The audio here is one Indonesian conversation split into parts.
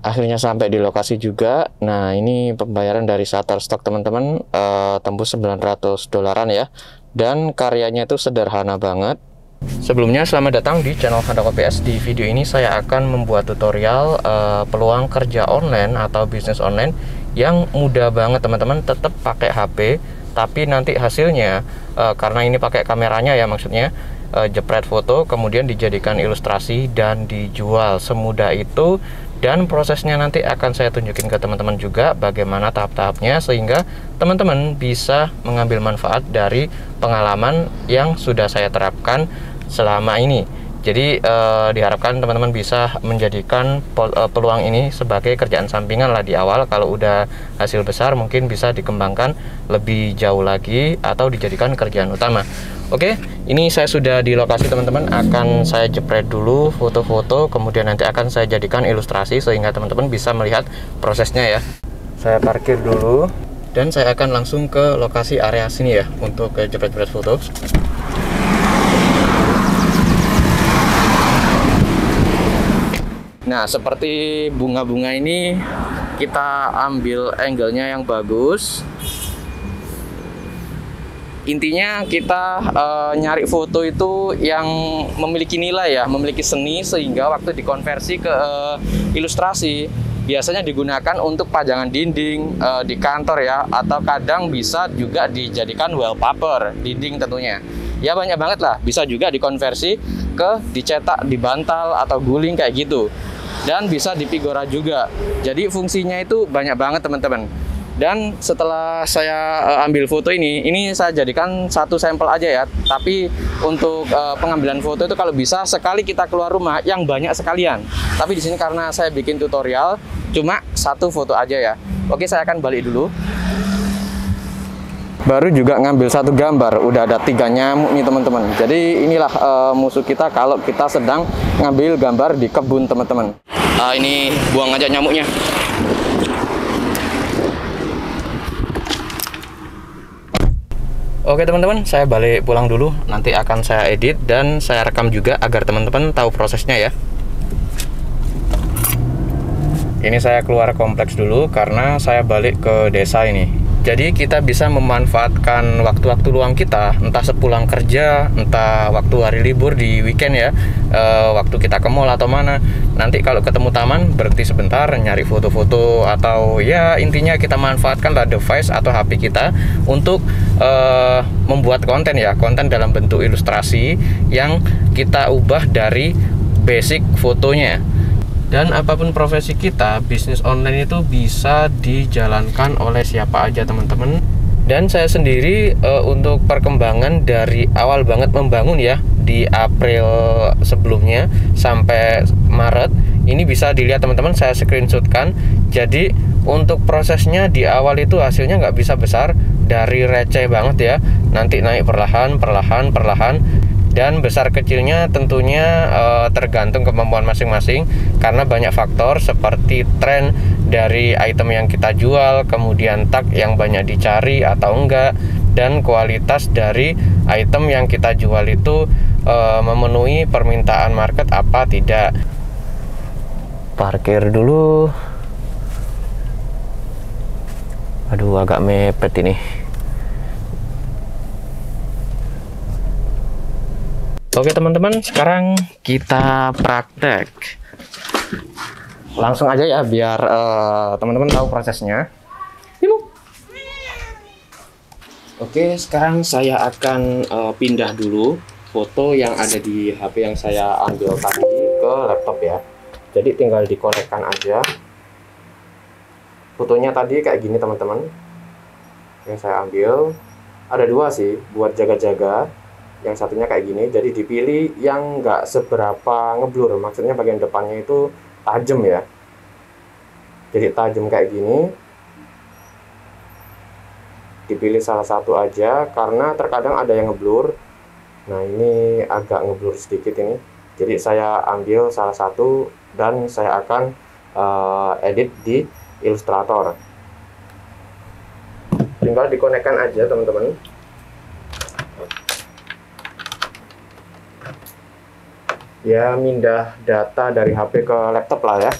akhirnya sampai di lokasi juga. Nah, ini pembayaran dari Shutterstock teman-teman, tembus $900 ya. Dan karyanya itu sederhana banget. Sebelumnya selamat datang di channel Handoko PS. Di video ini saya akan membuat tutorial peluang kerja online atau bisnis online yang mudah banget teman-teman, tetap pakai HP, tapi nanti hasilnya karena ini pakai kameranya ya, maksudnya jepret foto kemudian dijadikan ilustrasi dan dijual semudah itu. Dan prosesnya nanti akan saya tunjukin ke teman-teman juga bagaimana tahap-tahapnya, sehingga teman-teman bisa mengambil manfaat dari pengalaman yang sudah saya terapkan selama ini. Jadi diharapkan teman-teman bisa menjadikan peluang ini sebagai kerjaan sampingan lah di awal. Kalau udah hasil besar mungkin bisa dikembangkan lebih jauh lagi atau dijadikan kerjaan utama. Oke, ini saya sudah di lokasi teman-teman. Akan saya jepret dulu foto-foto, kemudian nanti akan saya jadikan ilustrasi sehingga teman-teman bisa melihat prosesnya ya. Saya parkir dulu dan saya akan langsung ke lokasi area sini ya untuk jepret-jepret foto. Nah, seperti bunga-bunga ini kita ambil angle-nya yang bagus. Intinya kita nyari foto itu yang memiliki nilai ya, memiliki seni, sehingga waktu dikonversi ke ilustrasi biasanya digunakan untuk pajangan dinding di kantor ya, atau kadang bisa juga dijadikan wallpaper dinding tentunya. Ya banyak banget lah, bisa juga dikonversi ke dicetak di bantal atau guling kayak gitu. Dan bisa dipigora juga. Jadi fungsinya itu banyak banget teman-teman. Dan setelah saya ambil foto ini saya jadikan satu sampel aja ya. Tapi untuk pengambilan foto itu kalau bisa sekali kita keluar rumah yang banyak sekalian. Tapi di sini karena saya bikin tutorial cuma satu foto aja ya. Oke, saya akan balik dulu. Baru juga ngambil satu gambar, udah ada 3 nyamuk nih teman-teman. Jadi inilah musuh kita kalau kita sedang ngambil gambar di kebun teman-teman. Ini buang aja nyamuknya. Oke teman-teman, saya balik pulang dulu. Nanti akan saya edit dan saya rekam juga agar teman-teman tahu prosesnya ya. Ini saya keluar kompleks dulu karena saya balik ke desa ini. Jadi kita bisa memanfaatkan waktu-waktu luang kita, entah sepulang kerja, entah waktu hari libur di weekend ya, waktu kita ke mall atau mana. Nanti kalau ketemu taman, berhenti sebentar, nyari foto-foto, atau ya intinya kita manfaatkanlah device atau HP kita untuk membuat konten ya, konten dalam bentuk ilustrasi yang kita ubah dari basic fotonya. Dan apapun profesi kita, bisnis online itu bisa dijalankan oleh siapa aja teman-teman. Dan saya sendiri untuk perkembangan dari awal banget membangun ya, di April sebelumnya sampai Maret, ini bisa dilihat teman-teman, saya screenshotkan. Jadi untuk prosesnya di awal itu hasilnya nggak bisa besar, dari receh banget ya, nanti naik perlahan. Dan besar kecilnya tentunya tergantung kemampuan masing-masing, karena banyak faktor seperti tren dari item yang kita jual, kemudian tag yang banyak dicari atau enggak, dan kualitas dari item yang kita jual itu memenuhi permintaan market apa tidak. Parkir dulu. Aduh, agak mepet ini. Oke teman-teman, sekarang kita praktek. Langsung aja ya biar teman-teman tahu prosesnya. Oke, sekarang saya akan pindah dulu foto yang ada di HP yang saya ambil tadi ke laptop ya. Jadi tinggal dikonekkan aja. Fotonya tadi kayak gini teman-teman. Yang saya ambil ada 2 sih buat jaga-jaga. Yang satunya kayak gini, jadi dipilih yang nggak seberapa ngeblur, maksudnya bagian depannya itu tajam ya, jadi tajam kayak gini. Dipilih salah satu aja karena terkadang ada yang ngeblur. Nah ini agak ngeblur sedikit ini, jadi saya ambil salah satu dan saya akan edit di Illustrator. Tinggal dikonekkan aja teman-teman. Ya mindah data dari HP ke laptop lah ya.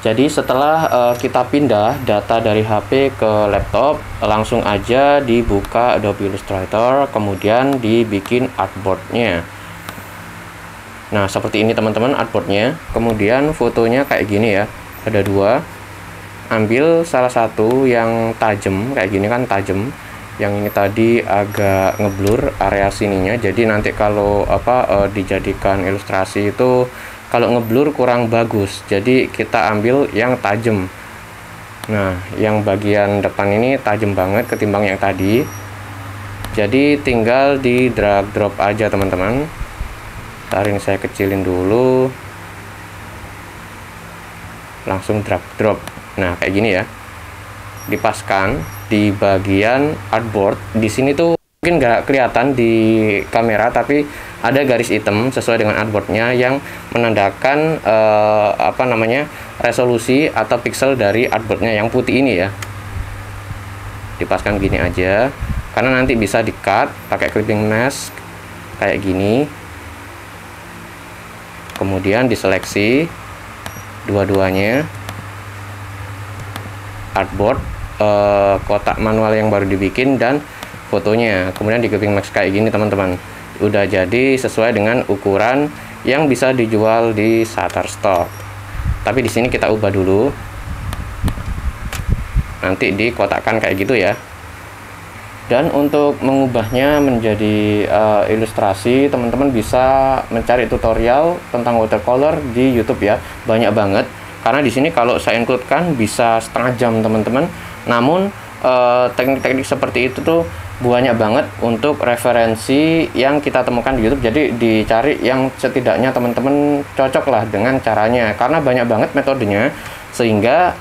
Jadi setelah kita pindah data dari HP ke laptop, langsung aja dibuka Adobe Illustrator, kemudian dibikin artboardnya. Nah, seperti ini teman-teman artboardnya. Kemudian fotonya kayak gini ya, ada dua. Ambil salah satu yang tajam, kayak gini kan tajam. Yang ini tadi agak ngeblur area sininya, jadi nanti kalau dijadikan ilustrasi itu kalau ngeblur kurang bagus, jadi kita ambil yang tajam. Nah, yang bagian depan ini tajam banget ketimbang yang tadi, jadi tinggal di drag drop aja teman-teman. Ntar ini saya kecilin dulu, langsung drag drop. Nah, kayak gini ya, dipaskan di bagian artboard. Di sini tuh mungkin nggak kelihatan di kamera, tapi ada garis hitam sesuai dengan artboardnya yang menandakan resolusi atau pixel dari artboardnya yang putih ini ya. Dipaskan gini aja, karena nanti bisa di-cut pakai clipping mask kayak gini. Kemudian diseleksi dua-duanya, artboard, kotak manual yang baru dibikin, dan fotonya. Kemudian di clipping mask kayak gini teman-teman, udah jadi sesuai dengan ukuran yang bisa dijual di Shutterstock. Tapi di sini kita ubah dulu, nanti dikotakkan kayak gitu ya. Dan untuk mengubahnya menjadi ilustrasi, teman-teman bisa mencari tutorial tentang watercolor di YouTube ya, banyak banget. Karena di sini kalau saya include-kan bisa setengah jam teman-teman. Namun teknik-teknik seperti itu tuh banyak banget untuk referensi yang kita temukan di YouTube. Jadi dicari yang setidaknya teman-teman cocok lah dengan caranya, karena banyak banget metodenya, sehingga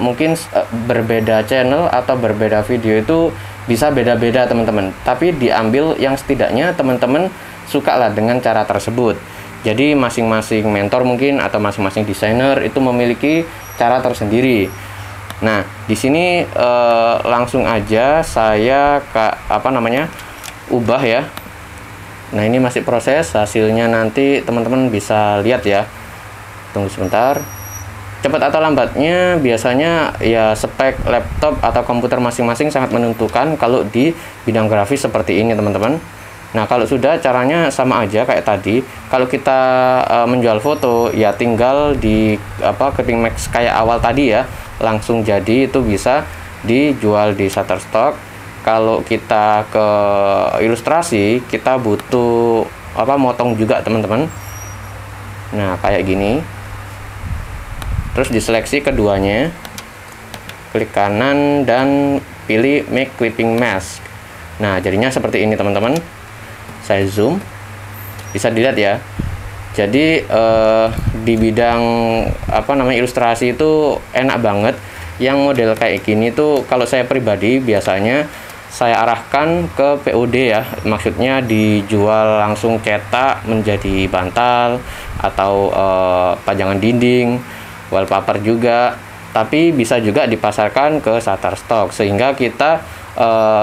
mungkin berbeda channel atau berbeda video itu bisa beda-beda teman-teman, tapi diambil yang setidaknya teman-teman suka lah dengan cara tersebut. Jadi masing-masing mentor mungkin atau masing-masing desainer itu memiliki cara tersendiri. Nah, di sini langsung aja saya ubah ya. Nah, ini masih proses, hasilnya nanti teman-teman bisa lihat ya. Tunggu sebentar. Cepat atau lambatnya biasanya ya spek laptop atau komputer masing-masing sangat menentukan kalau di bidang grafis seperti ini teman-teman. Nah, kalau sudah caranya sama aja kayak tadi. Kalau kita menjual foto ya tinggal di clipping mask kayak awal tadi ya, langsung jadi itu bisa dijual di Shutterstock. Kalau kita ke ilustrasi kita butuh motong juga teman-teman. Nah, kayak gini. Terus diseleksi keduanya, klik kanan dan pilih make clipping mask. Nah, jadinya seperti ini teman-teman. Saya zoom, bisa dilihat ya. Jadi di bidang ilustrasi itu enak banget. Yang model kayak gini tuh kalau saya pribadi biasanya saya arahkan ke POD ya, maksudnya dijual langsung cetak menjadi bantal atau pajangan dinding, wallpaper juga. Tapi bisa juga dipasarkan ke Shutterstock, sehingga kita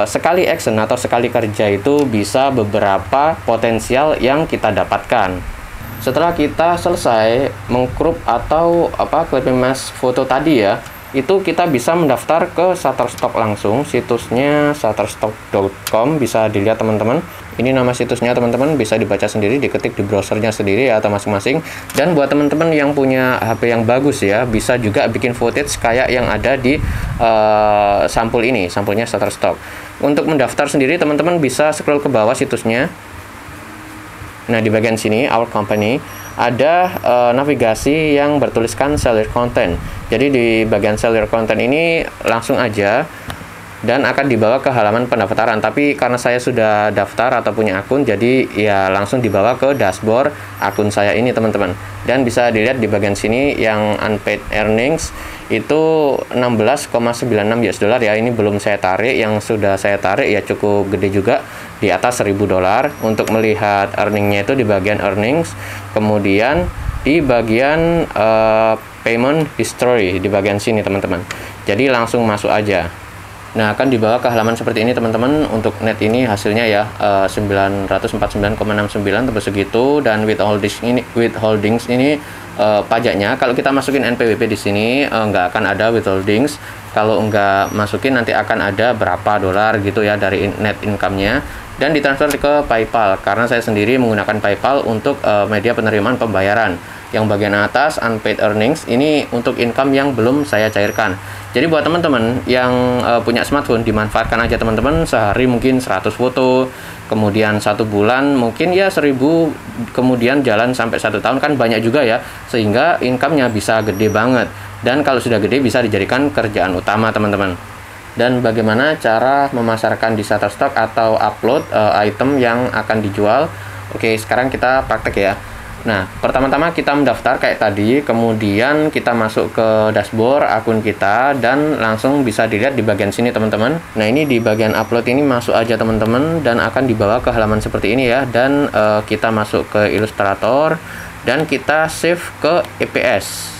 sekali action atau sekali kerja itu bisa beberapa potensial yang kita dapatkan. Setelah kita selesai mengcrop atau clipping mask foto tadi ya, itu kita bisa mendaftar ke Shutterstock langsung. Situsnya shutterstock.com, bisa dilihat teman-teman. Ini nama situsnya teman-teman, bisa dibaca sendiri, diketik di browsernya sendiri ya, atau masing-masing. Dan buat teman-teman yang punya HP yang bagus ya, bisa juga bikin footage kayak yang ada di sampul ini, sampulnya Shutterstock. Untuk mendaftar sendiri teman-teman bisa scroll ke bawah situsnya. Nah, di bagian sini Our Company ada navigasi yang bertuliskan Sell Your Content. Jadi di bagian Sell Your Content ini langsung aja dan akan dibawa ke halaman pendaftaran. Tapi karena saya sudah daftar atau punya akun, jadi ya langsung dibawa ke dashboard akun saya ini teman-teman. Dan bisa dilihat di bagian sini yang unpaid earnings itu 16,96 US dollar ya. Ini belum saya tarik, yang sudah saya tarik ya cukup gede juga, di atas 1.000 dolar. Untuk melihat earningnya itu di bagian earnings, kemudian di bagian payment history di bagian sini teman-teman. Jadi langsung masuk aja. Nah, akan dibawa ke halaman seperti ini teman-teman. Untuk net ini hasilnya ya 949,69 tebus segitu, dan withholdings ini pajaknya kalau kita masukin NPWP di sini nggak akan ada withholdings. Kalau nggak masukin nanti akan ada berapa dolar gitu ya dari net income-nya, dan ditransfer ke PayPal karena saya sendiri menggunakan PayPal untuk media penerimaan pembayaran. Yang bagian atas unpaid earnings ini untuk income yang belum saya cairkan. Jadi buat teman-teman yang punya smartphone, dimanfaatkan aja teman-teman. Sehari mungkin 100 foto, kemudian 1 bulan mungkin ya 1000, kemudian jalan sampai 1 tahun, kan banyak juga ya, sehingga income-nya bisa gede banget. Dan kalau sudah gede bisa dijadikan kerjaan utama teman-teman. Dan bagaimana cara memasarkan di Shutterstock atau upload item yang akan dijual. Oke, sekarang kita praktek ya. Nah, pertama-tama kita mendaftar kayak tadi, kemudian kita masuk ke dashboard akun kita, dan langsung bisa dilihat di bagian sini teman-teman. Nah, ini di bagian upload ini masuk aja teman-teman, dan akan dibawa ke halaman seperti ini ya. Dan kita masuk ke Illustrator, dan kita save ke EPS.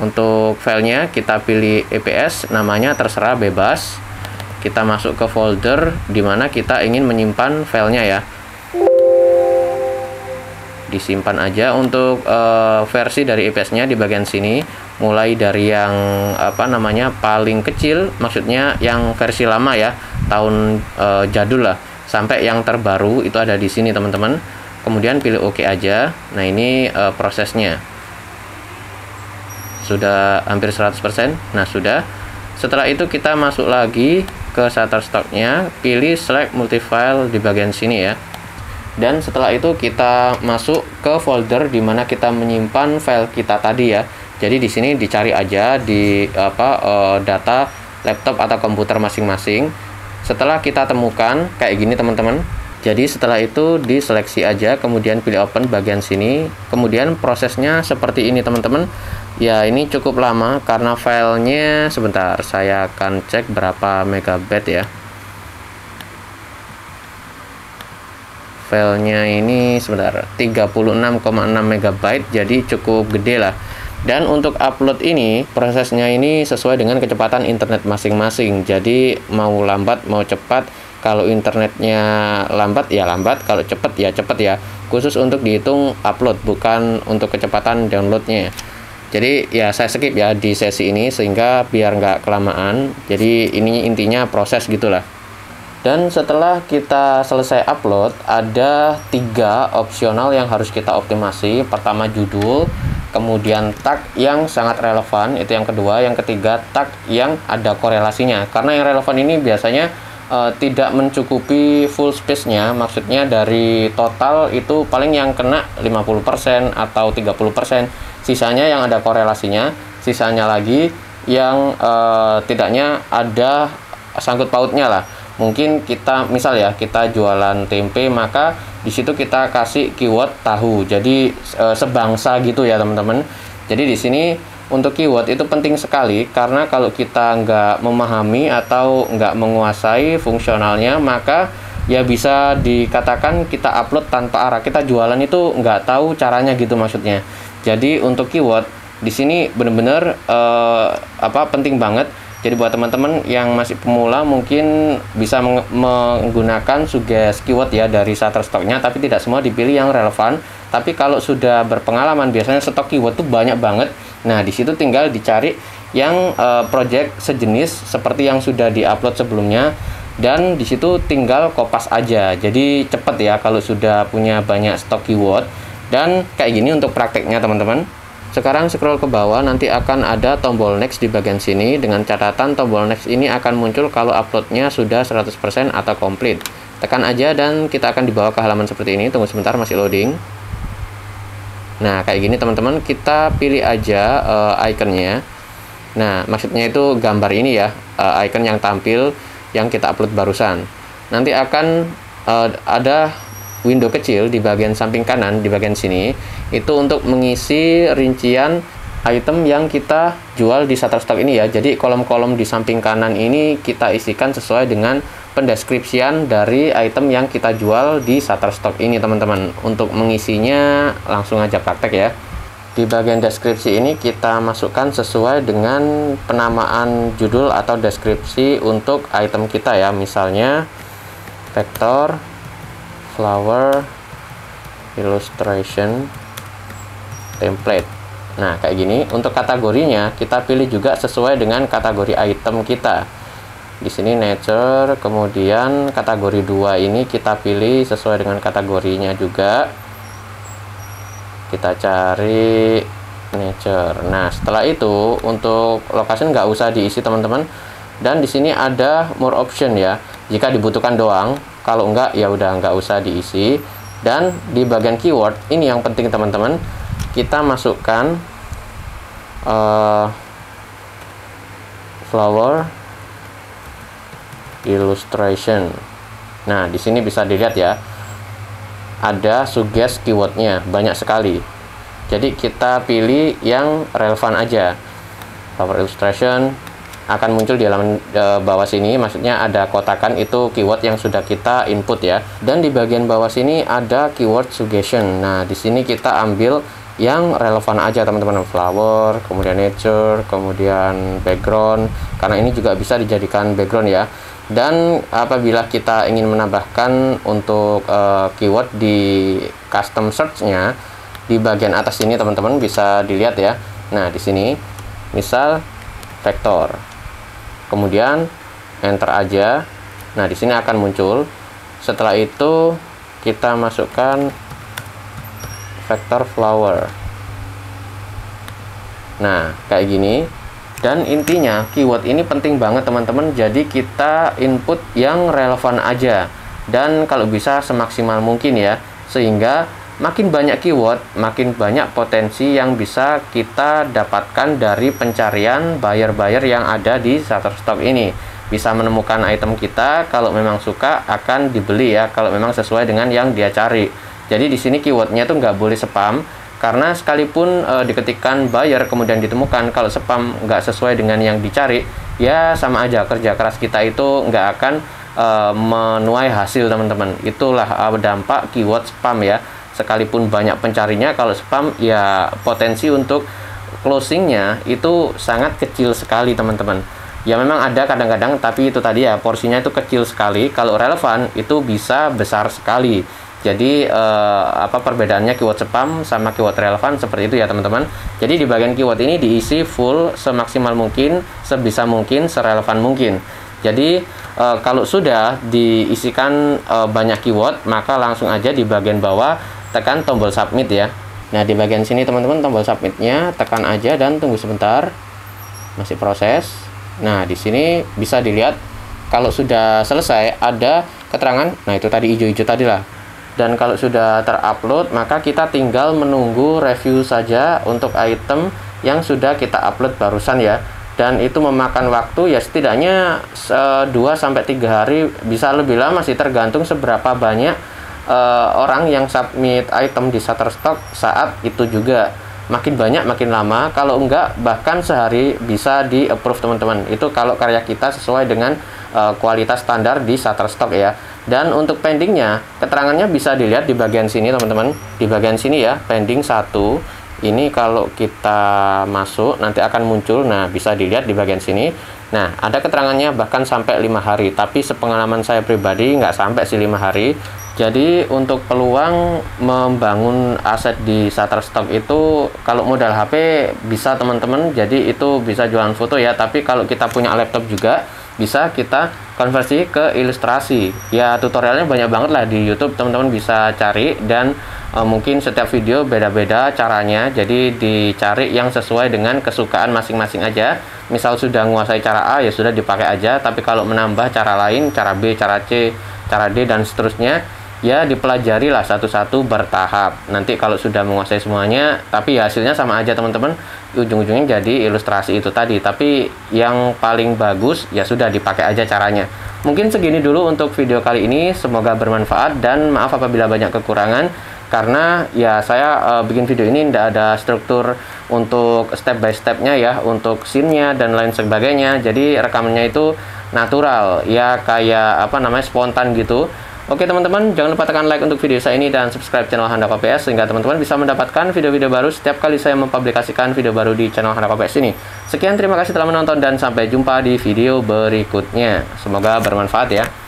Untuk filenya kita pilih EPS, namanya terserah bebas. Kita masuk ke folder dimana kita ingin menyimpan filenya ya. Disimpan aja. Untuk versi dari EPS-nya di bagian sini, mulai dari yang paling kecil, maksudnya yang versi lama ya, tahun jadul lah, sampai yang terbaru itu ada di sini teman-teman. Kemudian pilih OK aja. Nah, ini prosesnya sudah hampir 100%. Nah, sudah. Setelah itu kita masuk lagi ke Shutterstock-nya, pilih select multifile di bagian sini ya. Dan setelah itu kita masuk ke folder di mana kita menyimpan file kita tadi ya. Jadi di sini dicari aja di data laptop atau komputer masing-masing. Setelah kita temukan kayak gini teman-teman. Jadi setelah itu diseleksi aja, kemudian pilih open bagian sini. Kemudian prosesnya seperti ini teman-teman. Ya, ini cukup lama karena filenya, sebentar saya akan cek berapa megabyte ya. Filenya ini sebentar 36,6 megabyte, jadi cukup gede lah. Dan untuk upload ini prosesnya ini sesuai dengan kecepatan internet masing-masing. Jadi mau lambat mau cepat, kalau internetnya lambat ya lambat, kalau cepat ya cepat ya. Khusus untuk dihitung upload, bukan untuk kecepatan downloadnya. Jadi ya saya skip ya di sesi ini sehingga biar nggak kelamaan. Jadi ini intinya proses gitulah. Dan setelah kita selesai upload, ada 3 opsional yang harus kita optimasi. Pertama judul, kemudian tag yang sangat relevan, itu yang kedua. Yang ketiga tag yang ada korelasinya. Karena yang relevan ini biasanya tidak mencukupi full space-nya, maksudnya dari total itu paling yang kena 50% atau 30%. Sisanya yang ada korelasinya, sisanya lagi yang tidaknya ada sangkut pautnya lah. Mungkin kita misal ya kita jualan tempe, maka di situ kita kasih keyword tahu. Jadi sebangsa gitu ya teman-teman. Jadi di sini untuk keyword itu penting sekali, karena kalau kita nggak memahami atau nggak menguasai fungsionalnya, maka ya bisa dikatakan kita upload tanpa arah. Kita jualan itu nggak tahu caranya gitu maksudnya. Jadi untuk keyword di sini benar-benar penting banget. Jadi buat teman-teman yang masih pemula mungkin bisa menggunakan suggest keyword ya dari Shutterstock-nya, tapi tidak semua dipilih yang relevan. Tapi kalau sudah berpengalaman biasanya stok keyword tuh banyak banget. Nah, di situ tinggal dicari yang project sejenis seperti yang sudah diupload sebelumnya, dan di situ tinggal kopas aja. Jadi cepet ya kalau sudah punya banyak stok keyword. Dan kayak gini untuk prakteknya teman-teman. Sekarang scroll ke bawah, nanti akan ada tombol next di bagian sini, dengan catatan tombol next ini akan muncul kalau uploadnya sudah 100% atau komplit. Tekan aja dan kita akan dibawa ke halaman seperti ini. Tunggu sebentar, masih loading. Nah, kayak gini teman-teman, kita pilih aja ikonnya. Nah, maksudnya itu gambar ini ya, icon yang tampil yang kita upload barusan. Nanti akan ada window kecil di bagian samping kanan di bagian sini, itu untuk mengisi rincian item yang kita jual di Shutterstock ini ya. Jadi kolom-kolom di samping kanan ini kita isikan sesuai dengan pendeskripsian dari item yang kita jual di Shutterstock ini teman-teman. Untuk mengisinya langsung aja praktek ya. Di bagian deskripsi ini kita masukkan sesuai dengan penamaan judul atau deskripsi untuk item kita ya. Misalnya vector, flower, illustration, template. Nah, kayak gini. Untuk kategorinya kita pilih juga sesuai dengan kategori item kita. Di sini nature, kemudian kategori 2 ini kita pilih sesuai dengan kategorinya juga. Kita cari nature. Nah, setelah itu untuk location nggak usah diisi teman-teman. Dan di sini ada more option ya. Jika dibutuhkan doang. Kalau enggak ya udah nggak usah diisi. Dan di bagian keyword ini yang penting teman-teman. Kita masukkan flower illustration. Nah, di sini bisa dilihat ya. Ada suggest keywordnya banyak sekali, jadi kita pilih yang relevan aja. Flower illustration akan muncul di halaman bawah sini, maksudnya ada kotakan itu keyword yang sudah kita input ya. Dan di bagian bawah sini ada keyword suggestion. Nah, di sini kita ambil yang relevan aja teman-teman, flower, kemudian nature, kemudian background, karena ini juga bisa dijadikan background ya. Dan apabila kita ingin menambahkan untuk keyword di custom search-nya, di bagian atas ini teman-teman bisa dilihat ya. Nah, di sini misal vector. Kemudian enter aja. Nah, di sini akan muncul. Setelah itu kita masukkan vector flower. Nah, kayak gini. Dan intinya keyword ini penting banget teman-teman, jadi kita input yang relevan aja. Dan kalau bisa semaksimal mungkin ya, sehingga makin banyak keyword, makin banyak potensi yang bisa kita dapatkan dari pencarian buyer-buyer yang ada di Shutterstock ini. Bisa menemukan item kita, kalau memang suka akan dibeli ya, kalau memang sesuai dengan yang dia cari. Jadi di sini keywordnya tuh nggak boleh spam. Karena sekalipun diketikkan buyer kemudian ditemukan, kalau spam nggak sesuai dengan yang dicari, ya sama aja kerja keras kita itu nggak akan menuai hasil teman-teman. Itulah dampak keyword spam ya. Sekalipun banyak pencarinya, kalau spam ya potensi untuk closingnya itu sangat kecil sekali teman-teman. Ya memang ada kadang-kadang, tapi itu tadi ya porsinya itu kecil sekali. Kalau relevan itu bisa besar sekali. Jadi perbedaannya keyword spam sama keyword relevan seperti itu ya teman-teman. Jadi di bagian keyword ini diisi full semaksimal mungkin, sebisa mungkin, serelevan mungkin. Jadi kalau sudah diisikan banyak keyword, maka langsung aja di bagian bawah tekan tombol submit ya. Nah, di bagian sini teman-teman tombol submitnya tekan aja dan tunggu sebentar. Masih proses. Nah, di sini bisa dilihat kalau sudah selesai ada keterangan. Nah, itu tadi hijau-hijau tadi lah. Dan kalau sudah terupload, maka kita tinggal menunggu review saja untuk item yang sudah kita upload barusan ya. Dan itu memakan waktu ya setidaknya 2-3 hari, bisa lebih lama sih, tergantung seberapa banyak orang yang submit item di Shutterstock saat itu juga. Makin banyak makin lama, kalau enggak bahkan sehari bisa di approve teman-teman. Itu kalau karya kita sesuai dengan kualitas standar di Shutterstock ya. Dan untuk pendingnya, keterangannya bisa dilihat di bagian sini teman-teman. Di bagian sini ya, pending 1. Ini kalau kita masuk nanti akan muncul. Nah, bisa dilihat di bagian sini. Nah, ada keterangannya bahkan sampai 5 hari. Tapi sepengalaman saya pribadi nggak sampai sih 5 hari. Jadi untuk peluang membangun aset di Shutterstock itu kalau modal HP bisa teman-teman. Jadi itu bisa jualan foto ya. Tapi kalau kita punya laptop juga bisa kita konversi ke ilustrasi. Ya tutorialnya banyak banget lah di YouTube, teman-teman bisa cari. Dan mungkin setiap video beda-beda caranya. Jadi dicari yang sesuai dengan kesukaan masing-masing aja. Misal sudah menguasai cara A ya sudah dipakai aja. Tapi kalau menambah cara lain, cara B, cara C, cara D dan seterusnya, ya dipelajari lah satu-satu bertahap. Nanti kalau sudah menguasai semuanya, tapi ya hasilnya sama aja teman-teman, ujung-ujungnya jadi ilustrasi itu tadi. Tapi yang paling bagus ya sudah dipakai aja caranya. Mungkin segini dulu untuk video kali ini, semoga bermanfaat dan maaf apabila banyak kekurangan, karena ya saya bikin video ini tidak ada struktur untuk step by stepnya ya, untuk scene-nya dan lain sebagainya. Jadi rekamannya itu natural ya, kayak spontan gitu. Oke teman-teman, jangan lupa tekan like untuk video saya ini dan subscribe channel Handako PS sehingga teman-teman bisa mendapatkan video-video baru setiap kali saya mempublikasikan video baru di channel Handako PS ini. Sekian, terima kasih telah menonton dan sampai jumpa di video berikutnya. Semoga bermanfaat ya.